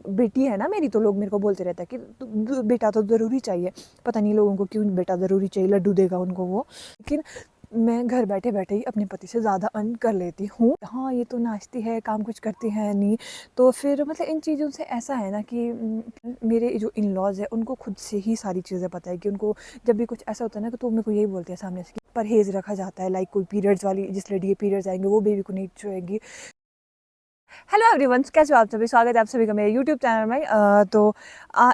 बेटी है ना मेरी, तो लोग मेरे को बोलते रहते हैं कि बेटा तो ज़रूरी चाहिए। पता नहीं लोगों को क्यों बेटा ज़रूरी चाहिए, लड्डू देगा उनको वो। लेकिन मैं घर बैठे बैठे ही अपने पति से ज़्यादा अर्न कर लेती हूँ। हाँ, ये तो नाचती है, काम कुछ करती है नहीं। तो फिर मतलब इन चीज़ों से ऐसा है ना कि मेरे जो इन लॉज़ है उनको खुद से ही सारी चीज़ें पता है कि उनको जब भी कुछ ऐसा होता है ना तो मेरे को यही बोलते हैं सामने से कि परहेज़ रखा जाता है। लाइक कोई पीरियड्स वाली जिस लड़की के पीरियड्स आएंगे वो बेबी को नहीं छुएगी। हेलो एवरीवन, कैसे हो आप सभी? स्वागत है आप सभी का मेरे यूट्यूब चैनल में।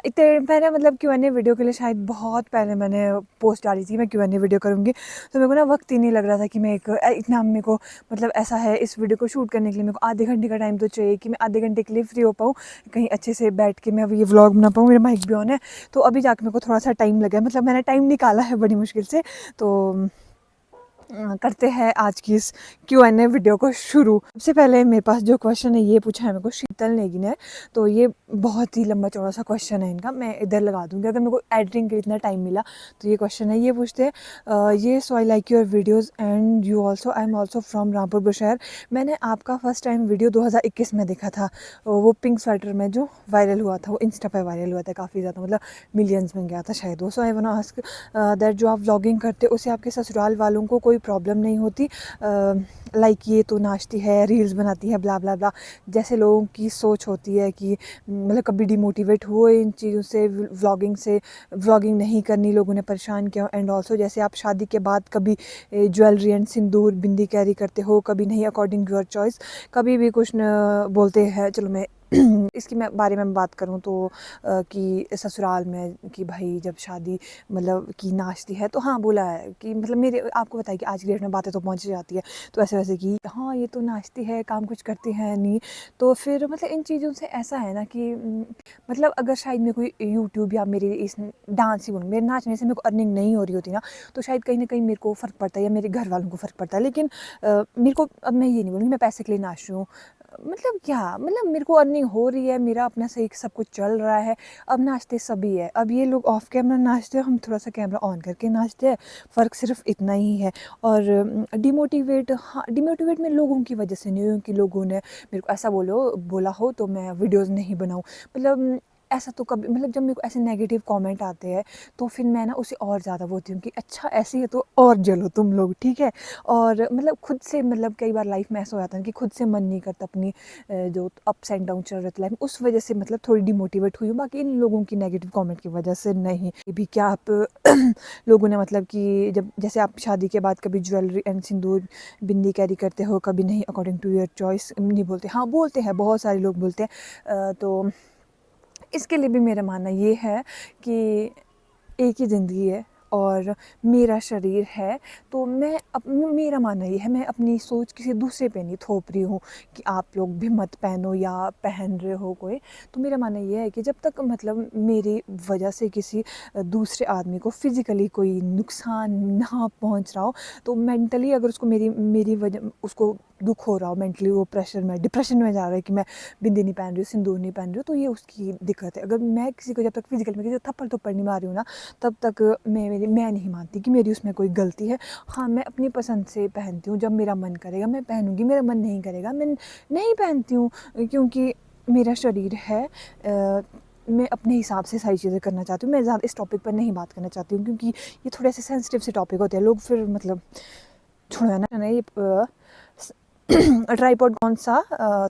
इतने पहले मतलब Q&A वीडियो के लिए शायद बहुत पहले मैंने पोस्ट डाली थी मैं Q&A वीडियो करूँगी। तो मेरे को ना वक्त ही नहीं लग रहा था कि मैं इतना मेरे को मतलब ऐसा है, इस वीडियो को शूट करने के लिए मेरे को आधे घंटे का टाइम तो चाहिए कि मैं आधे घंटे के लिए फ्री हो पाऊँ, कहीं अच्छे से बैठ के मैं ये व्लॉग बना पाऊँ। मेरा माइक भी ऑन है, तो अभी जाकर मेरे को थोड़ा सा टाइम लगा, मतलब मैंने टाइम निकाला है बड़ी मुश्किल से। तो करते हैं आज की इस Q&A वीडियो को शुरू। सबसे पहले मेरे पास जो क्वेश्चन है ये पूछा है मेरे को शीतल नेगी ने। तो ये बहुत ही लंबा चौड़ा सा क्वेश्चन है इनका, मैं इधर लगा दूँगी अगर मेरे को एडिटिंग के लिए इतना टाइम मिला। तो ये क्वेश्चन है, ये पूछते हैं ये so I like your videos and you also, I am also from Rampur Bushahr. मैंने आपका फर्स्ट टाइम वीडियो 2021 में देखा था, वो पिंक स्वेटर में जो वायरल हुआ था, वो इंस्टा पर वायरल हुआ था काफ़ी ज़्यादा, मतलब मिलियंस में गया था शायद वो। सो आई वांट आस्क दैट जो आप व्लॉगिंग करते हो उससे आपके ससुराल वालों को कोई प्रॉब्लम नहीं होती? लाइक ये तो नाचती है, रील्स बनाती है, ब्ला ब्ला ब्ला, जैसे लोगों की सोच होती है कि मतलब कभी डिमोटिवेट हुए इन चीज़ों से, व्लॉगिंग नहीं करनी, लोगों ने परेशान किया। एंड ऑल्सो जैसे आप शादी के बाद कभी jewellery and Sindoor bindi carry करते हो, कभी नहीं, अकॉर्डिंग टू योर चॉइस, कभी भी कुछ न बोलते हैं। चलो मैं इसकी मैं बारे में बात करूँ तो कि ससुराल में कि भाई जब शादी मतलब कि नाचती है, तो हाँ बोला है कि मतलब मेरे आपको बताया कि आज की डेट में बातें तो पहुँच जाती है, तो ऐसे वैसे कि हाँ ये तो नाचती है, काम कुछ करती है नहीं। तो फिर मतलब इन चीज़ों से ऐसा है ना कि मतलब अगर शायद मेरे कोई यूट्यूब या मेरे इस डांस ही बोलूँ, मेरे नाचने से मेरे को अर्निंग नहीं हो रही होती ना, तो शायद कहीं ना कहीं मेरे को फ़र्क पड़ता है या मेरे घर वालों को फ़र्क पड़ता है। लेकिन मेरे को, अब मैं ये नहीं बोलूँगी मैं पैसे के लिए नाच रही हूँ, मतलब क्या, मतलब मेरे को अर्निंग हो रही है, मेरा अपना सही सब कुछ चल रहा है। अब नाचते सभी है, अब ये लोग ऑफ कैमरा नाचते हैं, हम थोड़ा सा कैमरा ऑन करके नाचते हैं, फ़र्क सिर्फ इतना ही है। और डिमोटिवेट, हाँ डिमोटिवेट मैं लोगों की वजह से नहीं हूँ कि लोगों ने मेरे को ऐसा बोला हो तो मैं वीडियोज़ नहीं बनाऊँ। मतलब ऐसा तो कभी, मतलब जब मेरे को ऐसे नेगेटिव कमेंट आते हैं तो फिर मैं ना उसे और ज़्यादा बोलती हूँ कि अच्छा ऐसे है तो और जलो तुम लोग, ठीक है। और मतलब खुद से, मतलब कई बार लाइफ में ऐसा हो जाता है कि खुद से मन नहीं करता, अपनी जो अप्स एंड डाउन चल रहे थे लाइफ में, उस वजह से मतलब थोड़ी डिमोटिवेट हुई हूँ, बाकी इन लोगों की नेगेटिव कमेंट की वजह से नहीं। ये भी क्या आप लोगों ने मतलब कि जब जैसे आप शादी के बाद कभी jewellery and Sindoor bindi carry करते हो, कभी नहीं, अकॉर्डिंग टू योर चॉइस नहीं बोलते, हाँ बोलते हैं, बहुत सारे लोग बोलते हैं। तो इसके लिए भी मेरा मानना ये है कि एक ही ज़िंदगी है और मेरा शरीर है, तो मेरा मानना ये है, मैं अपनी सोच किसी दूसरे पे नहीं थोप रही हूँ कि आप लोग भी मत पहनो या पहन रहे हो कोई। तो मेरा मानना ये है कि जब तक मतलब मेरी वजह से किसी दूसरे आदमी को फिज़िकली कोई नुकसान ना पहुँच रहा हो, तो मेंटली अगर उसको मेरी मेरी वजह उसको दुख हो रहा हो, मेंटली वो प्रेशर में, डिप्रेशन में जा रहा है कि मैं बिंदी नहीं पहन रही हूँ, सिंदूर नहीं पहन रही हूँ, तो ये उसकी दिक्कत है। अगर मैं किसी को जब तक फिजिकल में किसी को थप्पड़ थप्पड़ नहीं मार रही हूँ ना, तब तक मैं नहीं मानती कि मेरी उसमें कोई गलती है। हाँ, मैं अपनी पसंद से पहनती हूँ, जब मेरा मन करेगा मैं पहनूँगी, मेरा मन नहीं करेगा मैं नहीं पहनती हूँ, क्योंकि मेरा शरीर है। मैं अपने हिसाब से सारी चीज़ें करना चाहती हूँ। मैं ज़्यादा इस टॉपिक पर नहीं बात करना चाहती हूँ क्योंकि ये थोड़े से सेंसिटिव से टॉपिक होते हैं, लोग फिर मतलब छोड़ो है ना ये ट्राइपॉड कौन सा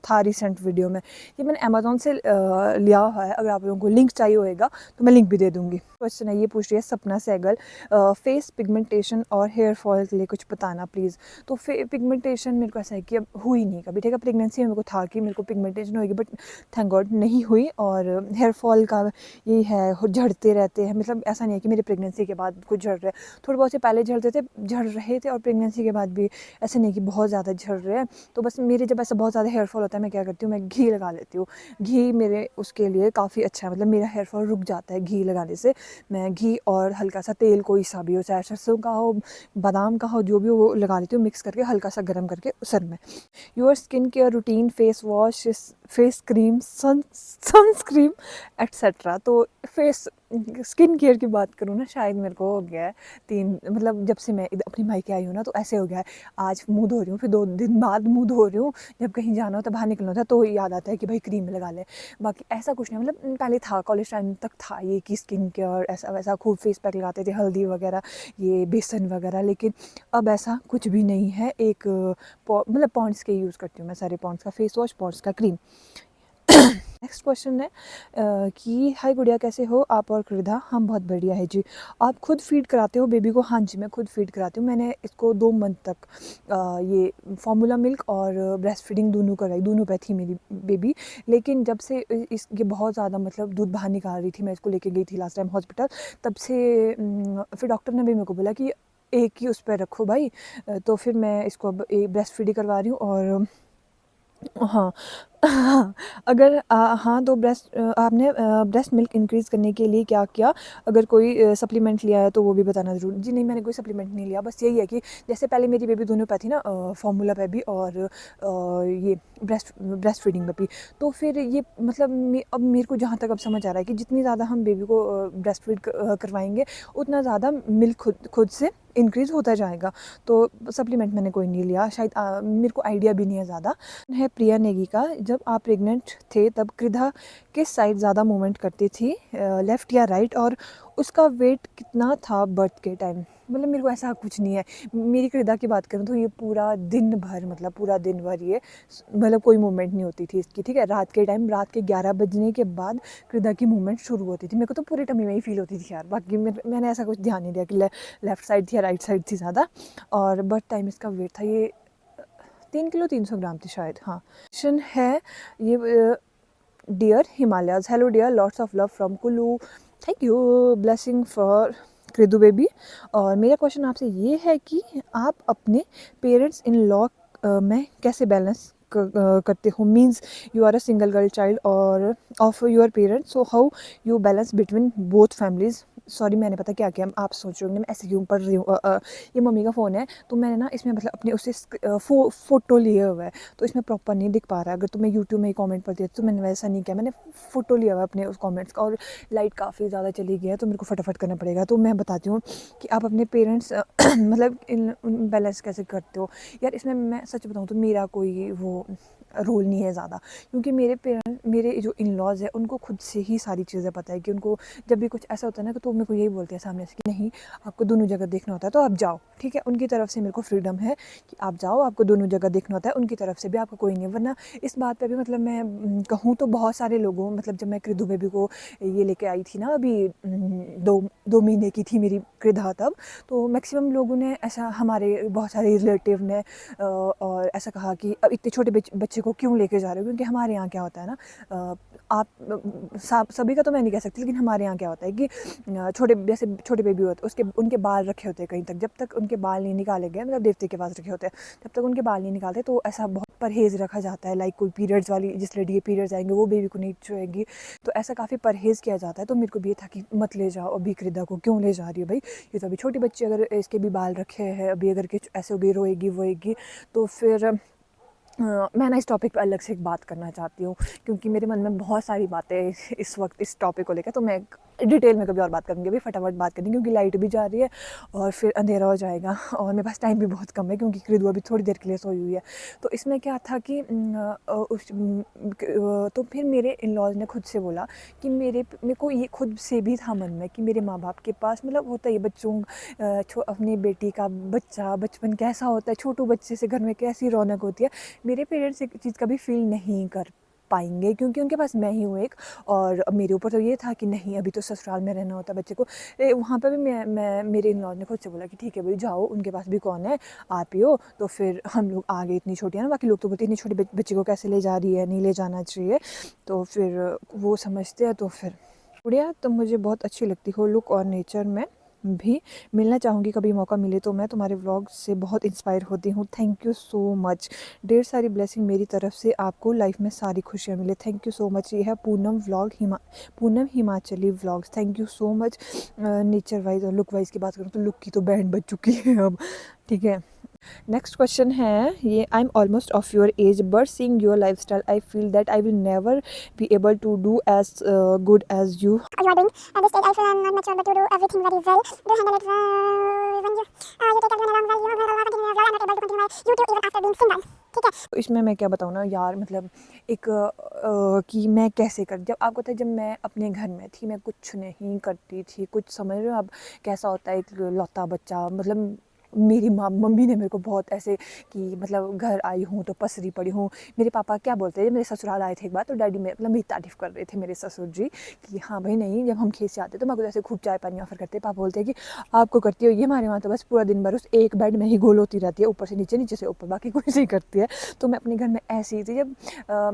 था रिसेंट वीडियो में, ये मैंने अमेज़ोन से लिया हुआ है। अगर आप लोगों को लिंक चाहिए होएगा तो मैं लिंक भी दे दूँगी। क्वेश्चन है, ये पूछ रही है सपना सहगल, फेस पिगमेंटेशन और हेयर फॉल के लिए कुछ बताना प्लीज़। तो पिगमेंटेशन मेरे को ऐसा है कि अब हुई नहीं कभी, ठीक है। प्रेगनेंसी में मेरे को था कि मेरे को पिगमेंटेशन होएगी, बट थैंक गॉड नहीं हुई। और हेयर फॉल का यही है, झड़ते रहते हैं, मतलब ऐसा नहीं है कि मेरे प्रेगनेंसी के बाद कुछ झड़ रहे हैं, थोड़े बहुत से पहले झड़ रहे थे और प्रेगनेंसी के बाद भी ऐसे नहीं कि बहुत ज़्यादा झड़ रहे हैं। तो बस मेरे जब ऐसा बहुत ज़्यादा हेयर फॉल होता है, मैं क्या करती हूँ, मैं घी लगा लेती हूँ। घी मेरे उसके लिए काफ़ी अच्छा है, मतलब मेरा हेयर फॉल रुक जाता है घी लगाने से। मैं घी और हल्का सा तेल, कोई सा भी हो, चाहे सरसों का हो, बादाम का हो, जो भी हो, वो लगा लेती हूँ मिक्स करके हल्का सा गर्म करके सर में। Your skin care routine, face wash, face cream, sunscreen etcetera. तो फेस स्किन केयर की बात करूँ ना, शायद मेरे को हो गया है 3, मतलब जब से मैं अपनी मायके आई हूँ ना, तो ऐसे हो गया है, आज मुँह धो रही हूँ, फिर 2 दिन बाद मुँह धो रही हूँ, जब कहीं जाना होता है, बाहर निकलना होता है, तो याद आता है कि भाई क्रीम लगा ले। बाकी ऐसा कुछ नहीं, मतलब पहले था, कॉलेज टाइम तक था ये कि स्किन केयर ऐसा वैसा, खूब फेस पैक लगाते थे, हल्दी वगैरह, ये बेसन वगैरह, लेकिन अब ऐसा कुछ भी नहीं है। एक मतलब पॉन्ड्स के यूज़ करती हूँ मैं, सारे पॉन्ड्स का फेस वॉश, पॉन्ड्स का क्रीम। नेक्स्ट क्वेश्चन है कि हाय गुड़िया, कैसे हो आप और कृदा? हम बहुत बढ़िया है जी। आप खुद फीड कराते हो बेबी को? हाँ जी, मैं खुद फीड कराती हूँ। मैंने इसको 2 मंथ तक ये फार्मूला मिल्क और ब्रेस्ट फीडिंग दोनों कराई, दोनों पे थी मेरी बेबी। लेकिन जब से इस ये बहुत ज़्यादा मतलब दूध बाहर निकाल रही थी, मैं इसको लेके गई थी लास्ट टाइम हॉस्पिटल, तब से फिर डॉक्टर ने भी मेरे को बोला कि एक ही उस पर रखो भाई। तो फिर मैं इसको अब ब्रेस्ट फीडिंग करवा रही हूँ। और हाँ, हाँ, अगर हाँ, तो आपने ब्रेस्ट मिल्क इंक्रीज़ करने के लिए क्या किया? अगर कोई सप्लीमेंट लिया है तो वो भी बताना ज़रूर। जी नहीं, मैंने कोई सप्लीमेंट नहीं लिया, बस यही है कि जैसे पहले मेरी बेबी दोनों पे थी ना, फार्मूला पे भी और ये ब्रेस्ट फीडिंग पे भी। तो फिर ये मतलब अब मेरे को जहाँ तक अब समझ आ रहा है कि जितनी ज़्यादा हम बेबी को ब्रेस्ट फीड करवाएँगे, उतना ज़्यादा मिल्क खुद से इंक्रीज़ होता जाएगा। तो सप्लीमेंट मैंने कोई नहीं लिया, शायद मेरे को आइडिया भी नहीं है ज़्यादा। है प्रिया नेगी का, जब आप प्रेग्नेंट थे तब कृधा किस साइड ज़्यादा मूवमेंट करती थी, लेफ़्ट या राइट? और उसका वेट कितना था बर्थ के टाइम? मतलब मेरे को ऐसा कुछ नहीं है। मेरी कृधा की बात करूँ तो ये पूरा दिन भर, मतलब पूरा दिन भर ये मतलब कोई मूवमेंट नहीं होती थी इसकी, ठीक है? रात के टाइम, रात के 11 बजने के बाद कृधा की मूवमेंट शुरू होती थी। मेरे को तो पूरे टमी में ही फील होती थी यार। बाकी मैंने ऐसा कुछ ध्यान नहीं दिया कि लेफ़्ट साइड थी या राइट साइड थी ज़्यादा। और बर्थ टाइम इसका वेट था ये 3 किलो 300 ग्राम थी शायद। हाँ, क्वेश्चन है ये, dear Himalayas, hello dear, lots of love from Kullu, thank you, blessing for Kridu baby. और मेरा क्वेश्चन आपसे ये है कि आप अपने पेरेंट्स इन लॉ में कैसे बैलेंस करते हो? Means you are a single girl child और of your parents, so how you balance between both families? Sorry, मैंने पता क्या किया, आप सोच रहे होंगे मैं ऐसे क्यों पढ़ रही हूँ। ये मम्मी का फ़ोन है, तो मैंने ना इसमें मतलब अपने उससे फ़ोटो लिए हुआ है, तो इसमें प्रॉपर नहीं दिख पा रहा है। अगर तुम्हें यूट्यूब में ही कमेंट पढ़ती है तो मैंने वैसा नहीं किया, मैंने फ़ोटो लिया हुआ है अपने उस कमेंट्स का। और लाइट काफ़ी ज़्यादा चली गई है, तो मेरे को फटाफट करना पड़ेगा। तो मैं बताती हूँ कि आप अपने पेरेंट्स मतलब इन बैलेंस कैसे करते हो। यार इसमें मैं सच बताऊँ तो मेरा कोई वो रोल नहीं है ज़्यादा, क्योंकि मेरे जो इन लॉज़ है उनको खुद से ही सारी चीज़ें पता है कि उनको जब भी कुछ ऐसा होता है ना, तो मेरे को यही बोलते हैं सामने से कि नहीं, आपको दोनों जगह देखना होता है तो आप जाओ, ठीक है? उनकी तरफ से मेरे को फ्रीडम है कि आप जाओ, आपको दोनों जगह देखना होता है, उनकी तरफ से भी आपका कोई नहीं है। वरना इस बात पे भी मतलब मैं कहूँ तो बहुत सारे लोगों, मतलब जब मैं कृदू बेबी को ये लेके आई थी ना, अभी 2 महीने की थी मेरी कृधा तब, तो मैक्सिमम लोगों ने ऐसा, हमारे बहुत सारे रिलेटिव ने और ऐसा कहा कि अब इतने छोटे बच्चे को क्यों लेके जा रहे हो? क्योंकि हमारे यहाँ क्या होता है ना, आप सभी का तो मैं नहीं कह सकती, लेकिन हमारे यहाँ क्या होता है कि छोटे, जैसे छोटे बेबी होते उसके उनके बाल रखे होते हैं कहीं तक, जब तक उनके बाल नहीं निकाले गए, मतलब देवते के पास रखे होते हैं, जब तक उनके बाल नहीं निकालते, तो ऐसा बहुत परहेज़ रखा जाता है। लाइक कोई पीरियड्स वाली, जिस लड़की के पीरियड्स आएंगे वो बेबी को नहीं छुएगी, तो ऐसा काफ़ी परहेज़ किया जाता है। तो मेरे को भी ये था कि मत ले जाओ अभी, कृदा को क्यों ले जा रही है भाई, ये तो अभी छोटी बच्ची, अगर इसके भी बाल रखे हैं अभी, अगर के ऐसे भी रोएगी वोएगी, तो फिर मैं ना इस टॉपिक पे अलग से एक बात करना चाहती हूँ, क्योंकि मेरे मन में बहुत सारी बातें इस वक्त इस टॉपिक को लेकर। तो मैं डिटेल में कभी और बात करूँगी, अभी फटाफट बात करेंगे क्योंकि लाइट भी जा रही है और फिर अंधेरा हो जाएगा, और मेरे पास टाइम भी बहुत कम है क्योंकि कृदु अभी थोड़ी देर के लिए सोई हुई है। तो इसमें क्या था कि तो फिर मेरे इन लॉज ने खुद से बोला कि मेरे को ये खुद से भी था मन में कि मेरे माँ बाप के पास, मतलब होता है बच्चों, अपनी बेटी का बच्चा, बचपन कैसा होता है, छोटू बच्चे से घर में कैसी रौनक होती है, मेरे पेरेंट्स एक चीज़ कभी फील नहीं कर पाएंगे, क्योंकि उनके पास मैं ही हूँ एक। और मेरे ऊपर तो ये था कि नहीं, अभी तो ससुराल में रहना होता है बच्चे को। वहाँ पे भी मैं मेरे इन लॉज ने खुद से बोला कि ठीक है भाई जाओ, उनके पास भी कौन है, आप ही हो। तो फिर हम लोग आ गए, इतनी छोटी है ना, बाकी लोग तो बोलते हैं इतनी छोटी बच्चे को कैसे ले जा रही है, नहीं ले जाना चाहिए, तो फिर वो समझते हैं। तो फिर गुड़िया, तुम मुझे बहुत अच्छी लगती हो, लुक और नेचर में भी। मिलना चाहूँगी कभी मौका मिले तो। मैं तुम्हारे व्लॉग से बहुत इंस्पायर होती हूँ, थैंक यू सो मच। ढेर सारी ब्लेसिंग मेरी तरफ से, आपको लाइफ में सारी खुशियाँ मिले, थैंक यू सो मच। ये है Poonam Himachali vlogs, thank you so much. Nature wise और लुक वाइज की बात करूँ तो लुक की तो बैंड बज चुकी है अब, ठीक है। नेक्स्ट क्वेश्चन है ये, I am almost of your age but seeing your lifestyle I feel that I will never be able to do as good as you. you are doing. At this stage, I feel I'm not mature, but you do everything very well. Do handle it when you take everyone along well. You continue your vlog. I'm not able to continue my YouTube even after being single. ठीक है। तो इसमें मैं क्या बताऊँ ना यार, मतलब एक कि मैं कैसे कर, जब आपको पता है जब मैं अपने घर में थी मैं कुछ नहीं करती थी, कुछ समझ रहे हो आप कैसा होता है एक लौता बच्चा, मतलब मेरी मम्मी ने मेरे को बहुत ऐसे कि मतलब घर आई हूँ तो पसरी पड़ी हूँ। मेरे पापा क्या बोलते हैं, मेरे ससुराल आए थे एक बार तो डैडी में मतलब मेरी तारीफ़ कर रहे थे मेरे ससुर जी कि हाँ भाई नहीं, जब हम खेत से आते तो मेरे को ऐसे खूब चाय पानी ऑफर करते। पापा बोलते हैं कि आपको करती हो ये, हमारे वहाँ तो बस पूरा दिन भर उस एक बेड में ही गोल होती रहती है, ऊपर से नीचे नीचे से ऊपर, बाकी कुछ नहीं करती है। तो मैं अपने घर में ऐसी ही थी। जब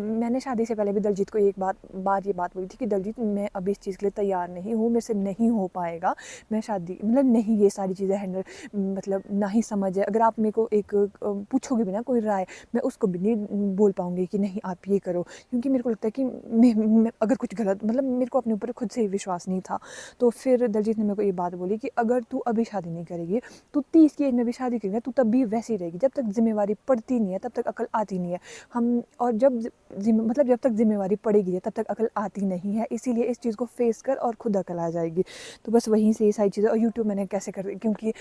मैंने शादी से पहले भी दलजीत को एक बार ये बात बोली थी कि दलजीत मैं अभी इस चीज़ के लिए तैयार नहीं हूँ, मेरे से नहीं हो पाएगा, मैं शादी मतलब नहीं ये सारी चीज़ें हैंडल मतलब ना ही समझ है। अगर आप मेरे को एक पूछोगे भी ना कोई राय, मैं उसको भी नहीं बोल पाऊँगी कि नहीं आप ये करो, क्योंकि मेरे को लगता है कि मैं अगर कुछ गलत मतलब मेरे को अपने ऊपर खुद से ही विश्वास नहीं था। तो फिर दलजीत ने मेरे को ये बात बोली कि अगर तू अभी शादी नहीं करेगी, तू 30 की एज में भी शादी करेगी तू तब भी वैसी रहेगी, जब तक जिम्मेवारी पड़ती नहीं है तब तक अकल आती नहीं है। हम और जब मतलब जब तक जिम्मेवारी पड़ेगी तब तक अकल आती नहीं है, इसीलिए इस चीज़ को फेस कर और खुद अकल आ जाएगी। तो बस वहीं से ये सारी चीज़ें। और यूट्यूब मैंने कैसे कर, क्योंकि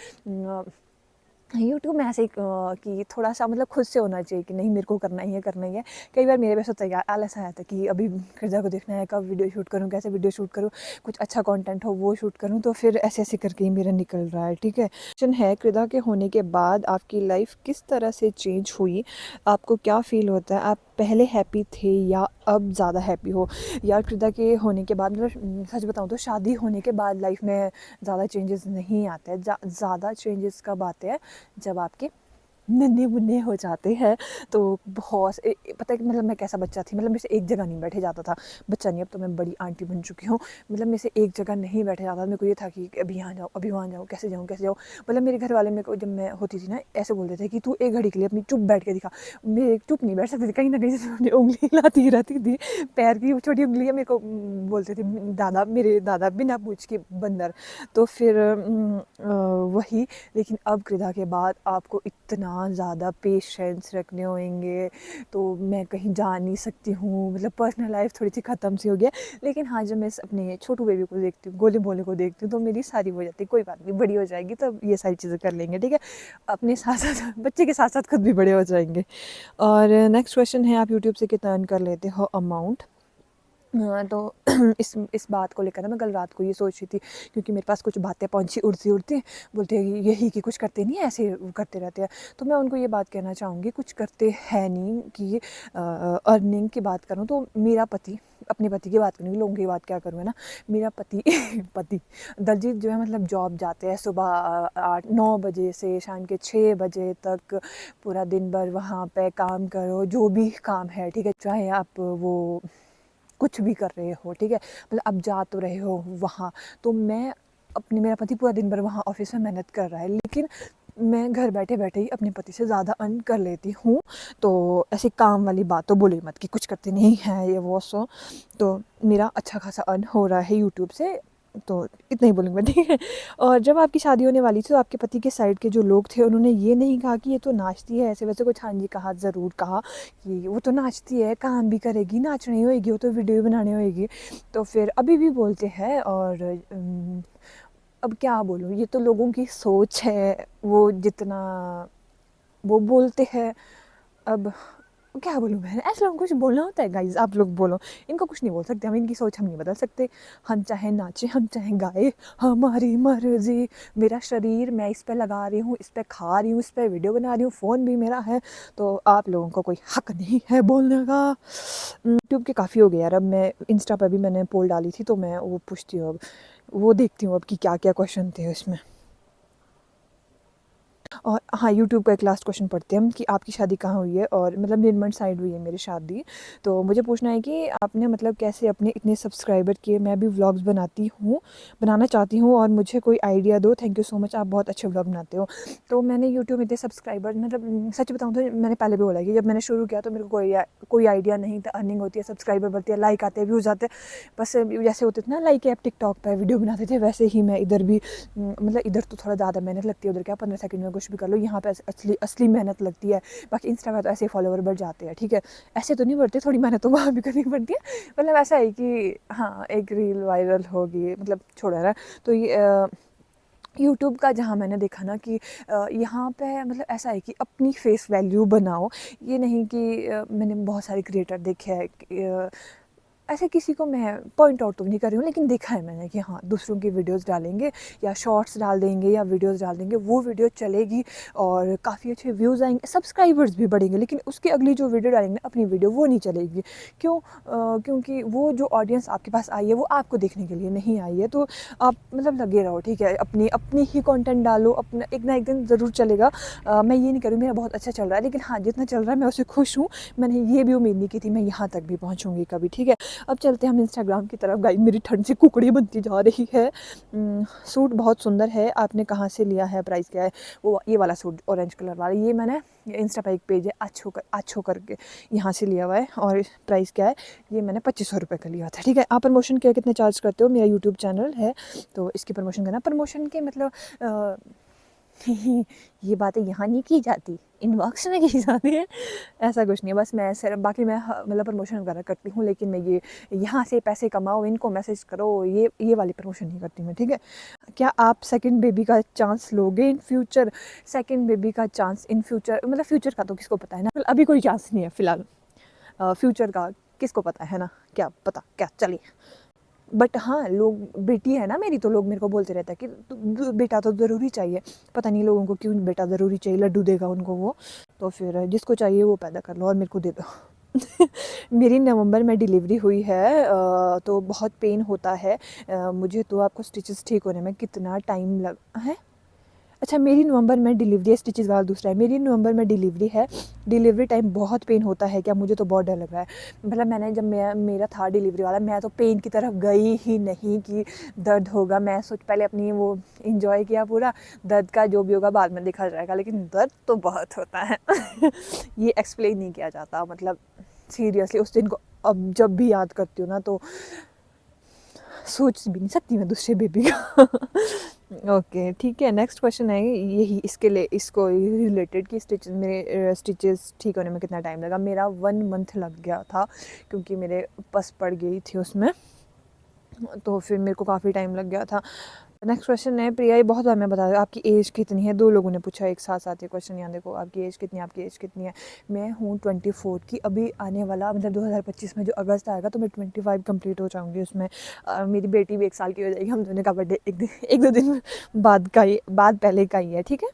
यूट्यूब में ऐसे कि थोड़ा सा मतलब खुद से होना चाहिए कि नहीं मेरे को करना ही है करना ही है। कई बार मेरे वैसे होता है आलस आया था कि अभी किरदार को देखना है, कब वीडियो शूट करूँ, कैसे वीडियो शूट करूँ, कुछ अच्छा कंटेंट हो वो शूट करूँ, तो फिर ऐसे ऐसे करके ही मेरा निकल रहा है। ठीक है, क्वेश्चन है किरदार के होने के बाद आपकी लाइफ किस तरह से चेंज हुई, आपको क्या फील होता है, आप पहले हैप्पी थे या अब ज़्यादा हैप्पी हो। यार किरदार के होने के बाद मतलब सच बताऊँ तो शादी होने के बाद लाइफ में ज़्यादा चेंजेस नहीं आते हैं। ज़्यादा चेंजेस कब आते हैं, जब आपके नन्हे मुन्ने हो जाते हैं। तो बहुत पता है कि मतलब मैं कैसा बच्चा थी, मतलब मेरे से एक जगह नहीं बैठे जाता था। बच्चा नहीं, अब तो मैं बड़ी आंटी बन चुकी हूँ, मतलब मेरे से एक जगह नहीं बैठे जाता। मेरे को ये था कि अभी यहाँ जाओ अभी वहाँ जाओ, कैसे जाऊँ कैसे जाऊँ। मतलब मेरे घर वाले मेरे को जब मैं होती थी ना ऐसे बोलते थे कि तू एक घड़ी के लिए अपनी चुप बैठ के दिखा। मैं चुप नहीं बैठ सकती थी, कहीं ना कहीं से अपनी उंगली हिलाती रहती थी, पैर की छोटी उंगलियाँ मेरे को बोलते थे दादा, मेरे दादा बिना पूछ के बंदर। तो फिर वही। लेकिन अब क्रीदा के बाद आपको इतना ज़्यादा पेशेंस रखने होंगे, तो मैं कहीं जा नहीं सकती हूँ, मतलब पर्सनल लाइफ थोड़ी सी ख़त्म सी हो गया। लेकिन हाँ जब मैं अपने छोटू बेबी को देखती हूँ, गोले बोले को देखती हूँ, तो मेरी सारी हो जाती है, कोई बात नहीं बड़ी हो जाएगी तब ये सारी चीज़ें कर लेंगे। ठीक है, अपने साथ साथ बच्चे के साथ साथ खुद भी बड़े हो जाएंगे। और नेक्स्ट क्वेश्चन है, आप यूट्यूब से कितना अर्न कर लेते हो अमाउंट। तो इस बात को लेकर ना मैं कल रात को ये सोच रही थी, क्योंकि मेरे पास कुछ बातें पहुँची उड़ती बोलते हैं यही कि कुछ करते नहीं ऐसे करते रहते हैं। तो मैं उनको ये बात कहना चाहूँगी, कुछ करते हैं नहीं कि अर्निंग की बात करूँ तो मेरा पति, अपने पति की बात करूँगी, लोगों की बात क्या करूँ है ना। मेरा पति पति दलजीत जो है मतलब जॉब जाते हैं सुबह 8-9 बजे से शाम के 6 बजे तक, पूरा दिन भर वहाँ पे काम करो, जो भी काम है ठीक है, चाहे आप वो कुछ भी कर रहे हो ठीक है, मतलब आप जा तो रहे हो वहाँ। तो मैं अपने मेरा पति पूरा दिन भर वहाँ ऑफिस में मेहनत कर रहा है, लेकिन मैं घर बैठे बैठे ही अपने पति से ज़्यादा अर्न कर लेती हूँ। तो ऐसी काम वाली बात तो बोली मत कि कुछ करते नहीं है ये वो सो। तो मेरा अच्छा खासा अर्न हो रहा है यूट्यूब से, तो इतना ही बोलूँगा ठीक है। और जब आपकी शादी होने वाली थी तो आपके पति के साइड के जो लोग थे उन्होंने ये नहीं कहा कि ये तो नाचती है ऐसे वैसे कुछ। हाँ जी कहा, ज़रूर कहा कि वो तो नाचती है, काम भी करेगी, नाचनी होएगी, वो तो वीडियो भी बनानी होएगी। तो फिर अभी भी बोलते हैं। और अब क्या बोलूँ, ये तो लोगों की सोच है, वो जितना वो बोलते हैं। अब क्या बोलूँ मैं, ऐसे लोगों को कुछ बोलना होता है गाइज़, आप लोग बोलो, इनको कुछ नहीं बोल सकते हम, इनकी सोच हम नहीं बदल सकते। हम चाहे नाचें हम चाहे गाए, हमारी मर्जी, मेरा शरीर मैं इस पर लगा रही हूँ, इस पर खा रही हूँ, इस पर वीडियो बना रही हूँ, फ़ोन भी मेरा है, तो आप लोगों को कोई हक नहीं है बोलने का। यूट्यूब के काफ़ी हो गया यार, अब मैं इंस्टा पर भी मैंने पोल डाली थी तो मैं वो पूछती हूँ, अब वो देखती हूँ अब कि क्या क्या क्वेश्चन थे उसमें। और हाँ, यूट्यूब का एक लास्ट क्वेश्चन पढ़ते हैं हम कि आपकी शादी कहाँ हुई है, और मतलब निर्मल साइड हुई है मेरी शादी। तो मुझे पूछना है कि आपने मतलब कैसे अपने इतने सब्सक्राइबर किए। मैं भी व्लॉग्स बनाना चाहती हूँ और मुझे कोई आइडिया दो। थैंक यू सो मच, आप बहुत अच्छे व्लॉग बनाते हो। तो मैंने यूट्यूब में इतने सब्सक्राइबर, मतलब सच बताऊँ तो मैंने पहले भी बोला कि जब मैंने शुरू किया तो मेरे को कोई आइडिया नहीं था। अर्निंग होती है, सब्सक्राइबर बढ़ती है, लाइक आते हैं, व्यूज़ आते हैं, बस जैसे होते थे ना लाइक ऐप टिकटॉक पर वीडियो बनाते थे, वैसे ही मैं इधर भी मतलब इधर तो थोड़ा ज़्यादा मेहनत लगती है, उधर क्या 15 सेकंड में कुछ भी कर लो, यहाँ पे असली असली मेहनत लगती है। बाकी इंस्टा पे तो ऐसे फॉलोवर बढ़ जाते हैं, ठीक है, ऐसे तो नहीं बढ़ते, थोड़ी मेहनत तो वहाँ भी करनी पड़ती है। मतलब ऐसा है कि हाँ, एक रील वायरल होगी, मतलब छोड़ो ना। तो ये यूट्यूब का जहाँ मैंने देखा ना कि यहाँ पे मतलब ऐसा है कि अपनी फेस वैल्यू बनाओ। ये नहीं कि मैंने बहुत सारे क्रिएटर देखे हैं ऐसे किसी को मैं पॉइंट आउट तो नहीं कर रही हूँ, लेकिन देखा है मैंने कि हाँ, दूसरों की वीडियोस डालेंगे या शॉर्ट्स डाल देंगे या वीडियोस डाल देंगे, वो वीडियो चलेगी और काफ़ी अच्छे व्यूज़ आएंगे, सब्सक्राइबर्स भी बढ़ेंगे, लेकिन उसके अगली जो वीडियो डालेंगे अपनी वीडियो, वो नहीं चलेगी। क्यों? क्योंकि वो जो ऑडियंस आपके पास आई है वो आपको देखने के लिए नहीं आई है। तो आप मतलब लगे रहो, ठीक है, अपनी अपनी ही कंटेंट डालो, अपना एक ना एक दिन ज़रूर चलेगा। मैं ये नहीं करूँ मेरा बहुत अच्छा चल रहा है, लेकिन हाँ, जितना चल रहा है मैं उससे खुश हूँ। मैंने ये भी उम्मीद नहीं की थी मैं यहाँ तक भी पहुँचूँगी कभी, ठीक है। अब चलते हैं हम इंस्टाग्राम की तरफ। गाइस, मेरी ठंड से कुकड़ी बनती जा रही है। सूट बहुत सुंदर है, आपने कहाँ से लिया है, प्राइस क्या है? वो ये वाला सूट ऑरेंज कलर वाला, ये मैंने इंस्टा पे एक पेज है अच्छो करके, यहाँ से लिया हुआ है। और प्राइस क्या है? ये मैंने 2500 रुपये का लिया था, ठीक है। आप प्रमोशन के कितने चार्ज करते हो? मेरा यूट्यूब चैनल है तो इसकी प्रमोशन करना, प्रमोशन के मतलब ये बातें यहाँ नहीं की जाती, इनबॉक्स में की जाती है, ऐसा कुछ नहीं है। बस मैं सिर्फ बाकी मैं मतलब प्रमोशन वगैरह करती हूँ, लेकिन मैं ये यहाँ से पैसे कमाओ, इनको मैसेज करो, ये वाली प्रमोशन नहीं करती मैं, ठीक है। क्या आप सेकंड बेबी का चांस लोगे इन फ्यूचर? सेकंड बेबी का चांस इन फ्यूचर, मतलब फ्यूचर का तो किसको पता है ना, अभी कोई चांस नहीं है फ़िलहाल। फ्यूचर का किसको पता है ना, क्या पता, क्या चलिए। बट हाँ, लोग, बेटी है ना मेरी, तो लोग मेरे को बोलते रहते हैं कि बेटा तो ज़रूरी चाहिए। पता नहीं लोगों को क्यों बेटा ज़रूरी चाहिए, लड्डू देगा उनको वो। तो फिर जिसको चाहिए वो पैदा कर लो और मेरे को दे दो। मेरी नवंबर में डिलीवरी हुई है, तो बहुत पेन होता है मुझे। तो आपको स्टिचेस ठीक होने में कितना टाइम लग है? अच्छा, मेरी नवंबर में डिलीवरी है, स्टिचेस वाला दूसरा है। मेरी नवंबर में डिलीवरी है, डिलीवरी टाइम बहुत पेन होता है क्या? मुझे तो बहुत डर लग रहा है। मतलब मैंने जब मेरा था डिलीवरी वाला, मैं तो पेन की तरफ गई ही नहीं कि दर्द होगा। मैं पहले अपनी वो इंजॉय किया पूरा, दर्द का जो भी होगा बाद में देखा जाएगा, लेकिन दर्द तो बहुत होता है। ये एक्सप्लेन नहीं किया जाता, मतलब सीरियसली उस दिन को अब जब भी याद करती हूँ ना, तो सोच भी नहीं सकती मैं दूसरे बेबी का। ओके, ठीक है। नेक्स्ट क्वेश्चन है यही, इसके लिए इसको रिलेटेड कि स्टिचेस ठीक होने में कितना टाइम लगा। मेरा 1 मंथ लग गया था, क्योंकि मेरे पस पड़ गई थी उसमें, तो फिर मेरे को काफ़ी टाइम लग गया था। नेक्स्ट क्वेश्चन है, प्रिया, ये बहुत बार मैं बता दूँ, आपकी एज कितनी है? 2 लोगों ने पूछा एक साथ साथ ये क्वेश्चन। यहाँ देखो, आपकी एज कितनी है, आपकी एज कितनी है? मैं हूँ 24 की। अभी आने वाला मतलब 2025 में जो अगस्त आएगा तो मैं 25 कंप्लीट हो जाऊँगी उसमें। मेरी बेटी भी 1 साल की हो जाएगी। हम दोनों का बर्थडे एक दो दिन बाद पहले का ही है, ठीक है।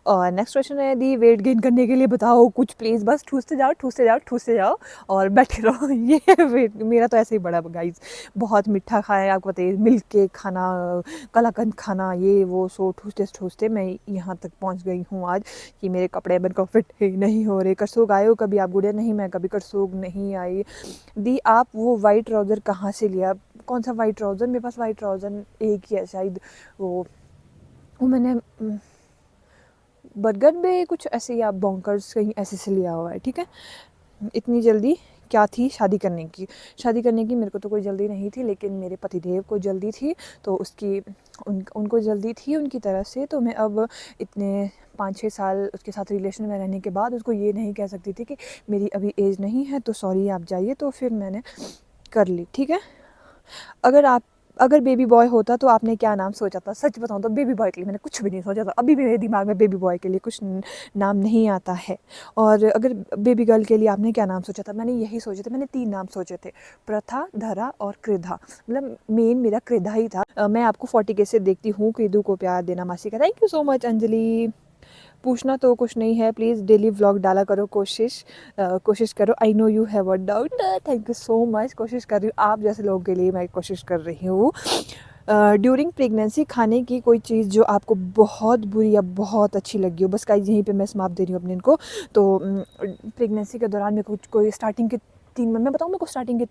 और नेक्स्ट क्वेश्चन है, दी वेट गेन करने के लिए बताओ कुछ प्लीज़। बस ठूसते जाओ और बैठे रहो। ये वेट मेरा तो ऐसे ही बढ़ा गाइस। बहुत मीठा खाया, आपको पता है, मिल्क केक खाना, कलाकंद खाना, ये वो, सो ठूसते मैं यहाँ तक पहुँच गई हूँ आज कि मेरे कपड़े मेरे को फिट ही नहीं हो रहे। करसोग आए हो कभी आप? गुड़िया, नहीं, मैं कभी करसोग नहीं आई। दी, आप वो वाइट ट्राउज़र कहाँ से लिया? कौन सा वाइट ट्राउज़र? मेरे पास वाइट ट्राउज़र एक ही है शायद, वो मैंने बरगद में कुछ ऐसे ही, आप बॉन्कर्स कहीं ऐसे से लिया हुआ है, ठीक है। इतनी जल्दी क्या थी शादी करने की? शादी करने की मेरे को तो कोई जल्दी नहीं थी, लेकिन मेरे पतिदेव को जल्दी थी, तो उनको जल्दी थी उनकी तरफ से। तो मैं अब इतने 5-6 साल उसके साथ रिलेशन में रहने के बाद उसको ये नहीं कह सकती थी कि मेरी अभी एज नहीं है, तो सॉरी आप जाइए। तो फिर मैंने कर ली, ठीक है। अगर बेबी बॉय होता तो आपने क्या नाम सोचा था? सच बताऊं तो बेबी बॉय के लिए मैंने कुछ भी नहीं सोचा था। अभी भी मेरे दिमाग में बेबी बॉय के लिए कुछ नाम नहीं आता है। और अगर बेबी गर्ल के लिए आपने क्या नाम सोचा था? मैंने यही सोचे थे, मैंने 3 नाम सोचे थे, प्रथा, धरा और कृधा। मतलब मेन मेरा कृधा ही था। मैं आपको 40K से देखती हूँ, कृदू को प्यार देना मासी का। Thank you so much Anjali. पूछना तो कुछ नहीं है, प्लीज़ डेली व्लॉग डाला करो, कोशिश करो। I know you have a doubt. Thank you so much. कोशिश कर रही हूँ, आप जैसे लोगों के लिए मैं कोशिश कर रही हूँ। ड्यूरिंग प्रेगनेंसी खाने की कोई चीज़ जो आपको बहुत बुरी या बहुत अच्छी लगी हो? बस गाइस, यहीं पे मैं समाप्त दे रही हूँ अपने इनको। तो प्रेगनेंसी के दौरान मेरे को कोई स्टार्टिंग के 3 मंथ, मैं बताऊँ, मेरे को स्टार्टिंग के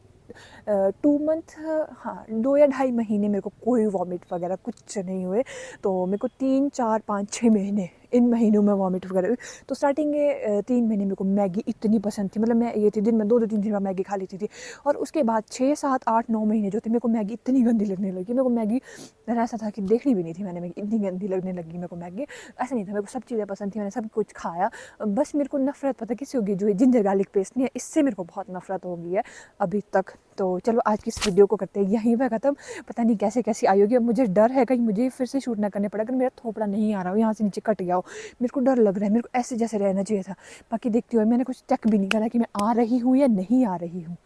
2 मंथ, हाँ 2 या 2.5 महीने मेरे को कोई वॉमिट वगैरह कुछ नहीं हुए। तो मेरे को 3, 4, 5, 6 महीने इन महीनों में वॉमिट वगैरह हुई। तो स्टार्टिंग के 3 महीने मेरे को मैगी इतनी पसंद थी, मतलब मैं ये थी दिन में 2-2 3-3 बार मैगी खा लेती थी। और उसके बाद 6, 7, 8, 9 महीने जो थे मेरे को मैगी इतनी गंदी लगने लगी, मेरे को मैगी ऐसा था कि देखनी भी नहीं थी मैंने मैगी, इतनी गंदी लगने लगी मेरे को मैगी। ऐसा नहीं था, मेरे को सब चीज़ें पसंद थी, मैंने सब कुछ खाया। बस मेरे को नफ़रत पता किससे होगी, जो ये जिंजर गार्लिक पेस्ट नहीं है, इससे मेरे को बहुत नफ़रत हो गई है अभी तक। तो चलो आज की इस वीडियो को करते हैं यहीं पर ख़त्म। पता नहीं कैसे कैसी आई होगी, अब मुझे डर है कहीं मुझे फिर से शूट ना करने पड़े, अगर मेरा थोपड़ा नहीं आ रहा हो, यहाँ से नीचे कट गया हो, मेरे को डर लग रहा है, मेरे को ऐसे जैसे रहना चाहिए था। बाकी देखती हूँ, मैंने कुछ चेक भी नहीं करा कि मैं आ रही हूँ या नहीं आ रही हूँ।